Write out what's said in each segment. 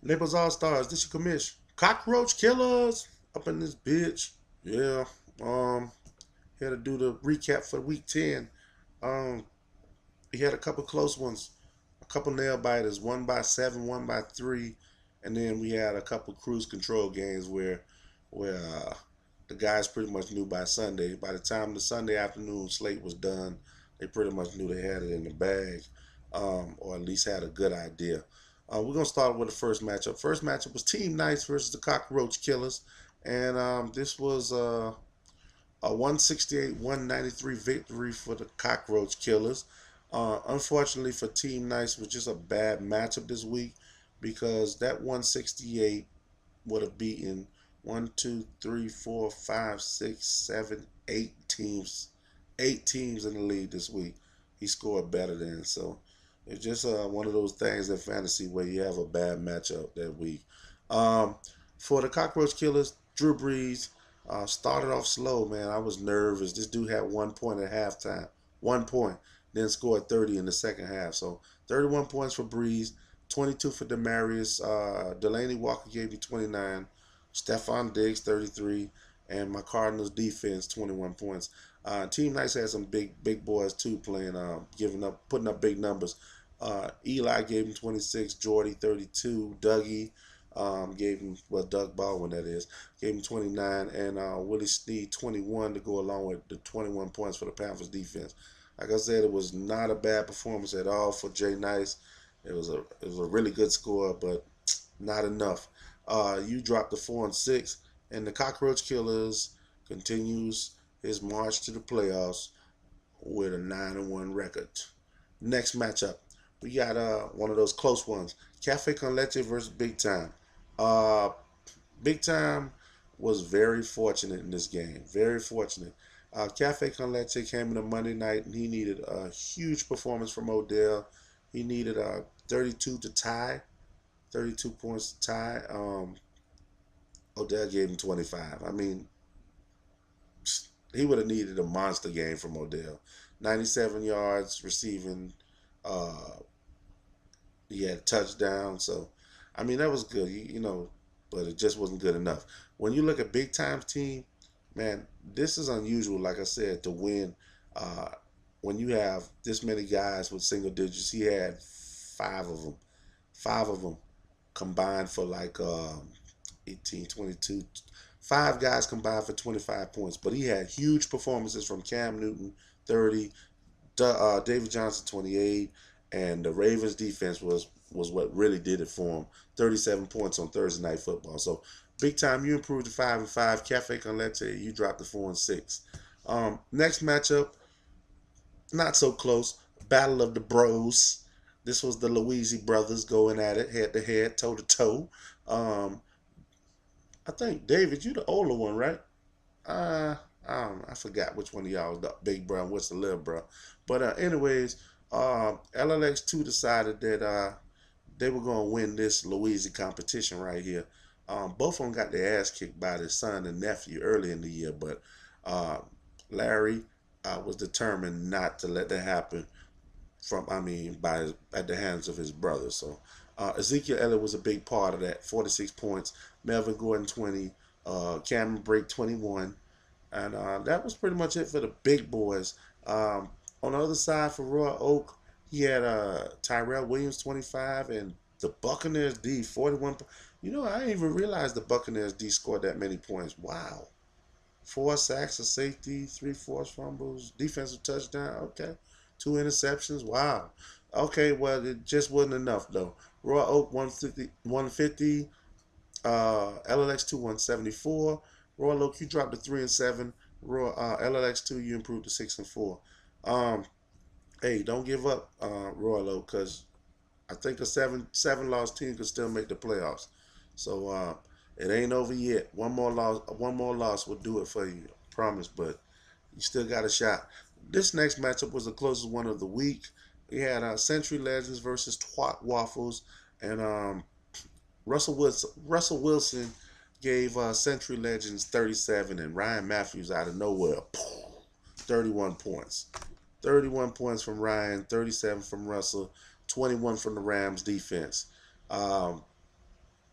Naples All Stars. This your commish. Cockroach Killers up in this bitch. Yeah. Um. Here to do the recap for week 10. Um. He had a couple close ones, a couple nail biters. One by 7, one by 3, and then we had a couple cruise control games where the guys pretty much knew by Sunday. By the time the Sunday afternoon slate was done, they pretty much knew they had it in the bag, or at least had a good idea. We're gonna start with the first matchup. First matchup was Team Nice versus the Cockroach Killers, and this was a 168-193 victory for the Cockroach Killers. Unfortunately for Team Nice, it was just a bad matchup this week because that 168 would have beaten one, two, three, four, five, six, seven, 8 teams, 8 teams in the league this week. He scored better than, so it's just one of those things in fantasy where you have a bad matchup that week. Um, for the Cockroach Killers, Drew Brees started off slow, man. I was nervous. This dude had 1 point at halftime, 1 point, then scored 30 in the second half. So 31 points for Brees, 22 for Demarius. Delaney Walker gave you 29. Stephon Diggs 33, and my Cardinals defense 21 points. Team Nice had some big boys too playing, putting up big numbers. Eli gave him 26, Jordy 32, Dougie gave him, well, Doug Baldwin that is, gave him 29, and Willie Snead 21 to go along with the 21 points for the Panthers defense. Like I said, it was not a bad performance at all for Jay Nice. It was a really good score, but not enough. You dropped the 4-6, and the Cockroach Killers continues his march to the playoffs with a 9-1 record. Next matchup, we got one of those close ones: Cafe Con Leche versus Big Time. Uh, Big Time was very fortunate in this game. Very fortunate. Cafe Con Leche came in a Monday night, and he needed a huge performance from Odell. He needed 32 to tie, 32 points to tie. Odell gave him 25. I mean, he would have needed a monster game from Odell. 97 yards receiving. Uh, he had a touchdown. So, I mean, that was good, but it just wasn't good enough. When you look at Big Time's team, man, this is unusual, like I said, to win. Uh, when you have this many guys with single digits, he had five of them. Five of them combined for like 18, 22. Five guys combined for 25 points. But he had huge performances from Cam Newton, 30, David Johnson, 28, and the Ravens defense was what really did it for him. 37 points on Thursday Night Football. So Big Time, you improved to 5-5. Cafe Con Leche, you dropped to 4-6. Next matchup, not so close. Battle of the Bros. This was the Louisi brothers going at it head to head, toe to toe. Um, I think David, you the older one, right? Uh, I forgot which one of y'all was the big bro and what's the little bro. But anyways, LLX2 decided that they were gonna win this Louisi competition right here. Both of them got their ass kicked by their son and nephew early in the year, but uh, Larry was determined not to let that happen by at the hands of his brother. So Ezekiel Elliott was a big part of that. 46 points. Melvin Gordon 20. Cameron Brake 21. And that was pretty much it for the big boys. On the other side for Roy Oak, he had Tyrell Williams 25 and the Buccaneers D 41. I didn't even realize the Buccaneers D scored that many points. Wow. 4 sacks, a safety, 3 forced fumbles, defensive touchdown. Okay. 2 interceptions. Wow. Okay, well, it just wasn't enough, though. Roy Oak 150, LLX2 174. Roy Oak, you dropped to 3-7. LLX2, you improved to 6-4. Um, hey, don't give up, Roy Oak, because I think a seven loss team could still make the playoffs. So it ain't over yet. One more loss will do it for you, I promise. But you still got a shot. This next matchup was the closest one of the week. We had Century Legends versus Twat Waffles, and Russell Wilson gave Century Legends 37, and Ryan Matthews out of nowhere, 31 points. 31 points from Ryan, 37 from Russell, 21 from the Rams defense. Um,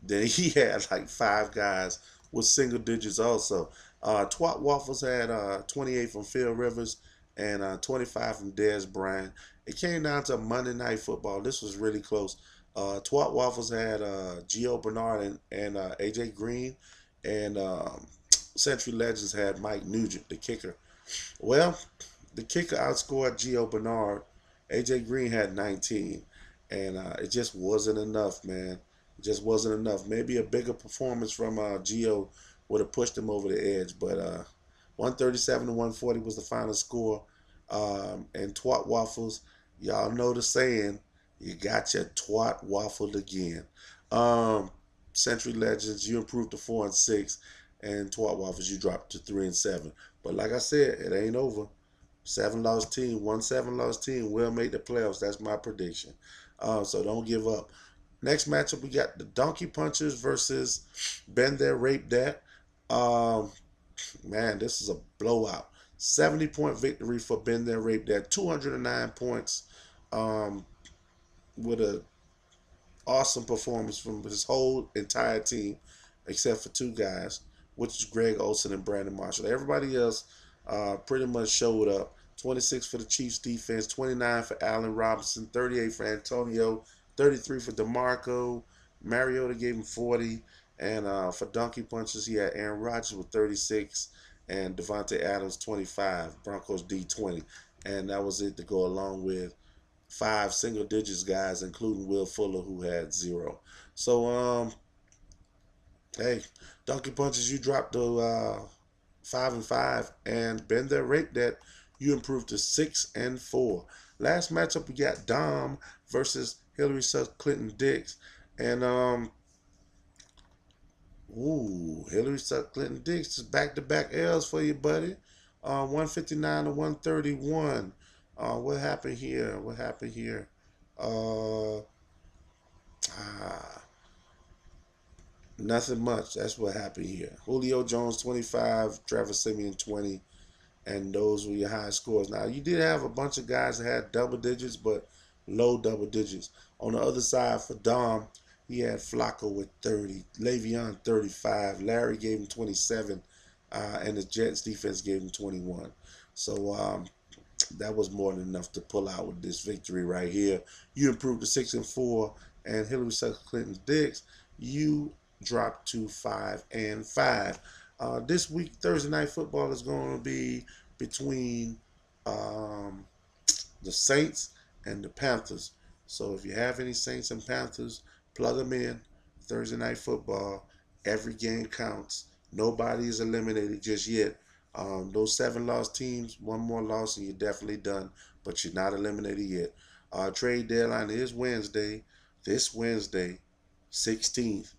Then he had like 5 guys with single digits also. Twat Waffles had 28 from Phil Rivers and 25 from Dez Bryant. It came down to Monday Night Football. This was really close. Twat Waffles had Gio Bernard and AJ Green, and Century Legends had Mike Nugent, the kicker. Well, the kicker outscored Gio Bernard. AJ Green had 19, and it just wasn't enough, man. It just wasn't enough. Maybe a bigger performance from Gio would have pushed him over the edge, but 137 to 140 was the final score. And Twat Waffles, y'all know the saying, you got your twat waffled again. Um, Century Legends, you improved to 4-6, and Twat Waffles, you dropped to 3-7. But like I said, it ain't over. 7 loss team, 1 7 loss team will make the playoffs. That's my prediction. So don't give up. Next matchup, we got the Donkey Punchers versus Been There, Rape That. Um, man, this is a blowout. 70-point victory for Been There, Rape That. 209 points um, with a awesome performance from his whole entire team, except for 2 guys, which is Greg Olsen and Brandon Marshall. Everybody else pretty much showed up. 26 for the Chiefs defense, 29 for Allen Robinson, 38 for Antonio, 33 for DeMarco. Mariota gave him 40. And for Donkey Punches, he had Aaron Rodgers with 36 and Devontae Adams 25, Broncos D 20. And that was it to go along with 5 single digits guys, including Will Fuller, who had 0. So, hey, Donkey Punches, you dropped to 5-5, and Been There, Rate That, you improved to 6-4. Last matchup, we got Dom versus Hillary Sutton Clinton Dix, and Hillary Sutton Clinton Dix is back-to-back L's for you, buddy. 159 to 131. What happened here? What happened here? Uh, ah, Nothing much. That's what happened here. Julio Jones 25, Trevor Simeon 20, and those were your high scores. Now you did have a bunch of guys that had double digits, but low double digits. On the other side for Dom, he had Flacco with 30, Le'Veon 35, Larry gave him 27, and the Jets defense gave him 21. So that was more than enough to pull out with this victory right here. You improved to 6-4, and Hillary Sutton Clinton Dix, you dropped to 5-5. This week, Thursday Night Football is going to be between um, the Saints and the Panthers. So if you have any Saints and Panthers, plug them in. Thursday Night Football, every game counts. Nobody is eliminated just yet. Those 7 loss teams, 1 more loss and you're definitely done, but you're not eliminated yet. Trade deadline is Wednesday, this Wednesday, 16th,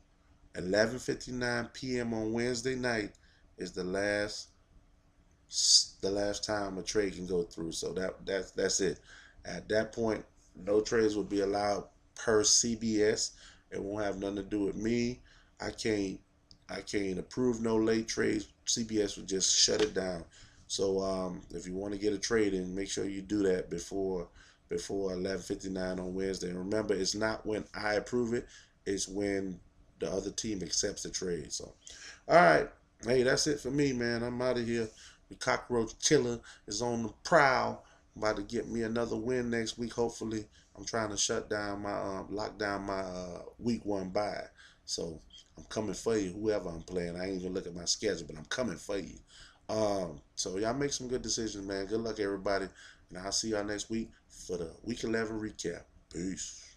11:59 p.m. on Wednesday night is the last time a trade can go through. So that's it. At that point, no trades will be allowed per CBS. It won't have nothing to do with me. I can't approve no late trades. CBS will just shut it down. So if you want to get a trade in, make sure you do that before 11:59 on Wednesday. And remember, it's not when I approve it; it's when the other team accepts the trade. So, all right, hey, that's it for me, man. I'm out of here. The Cockroach Chiller is on the prowl. About to get me another win next week. Hopefully, I'm trying to lock down my week 1 bye. So I'm coming for you, whoever I'm playing. I ain't even look at my schedule, but I'm coming for you. So y'all make some good decisions, man. Good luck, everybody, and I'll see y'all next week for the Week 11 recap. Peace.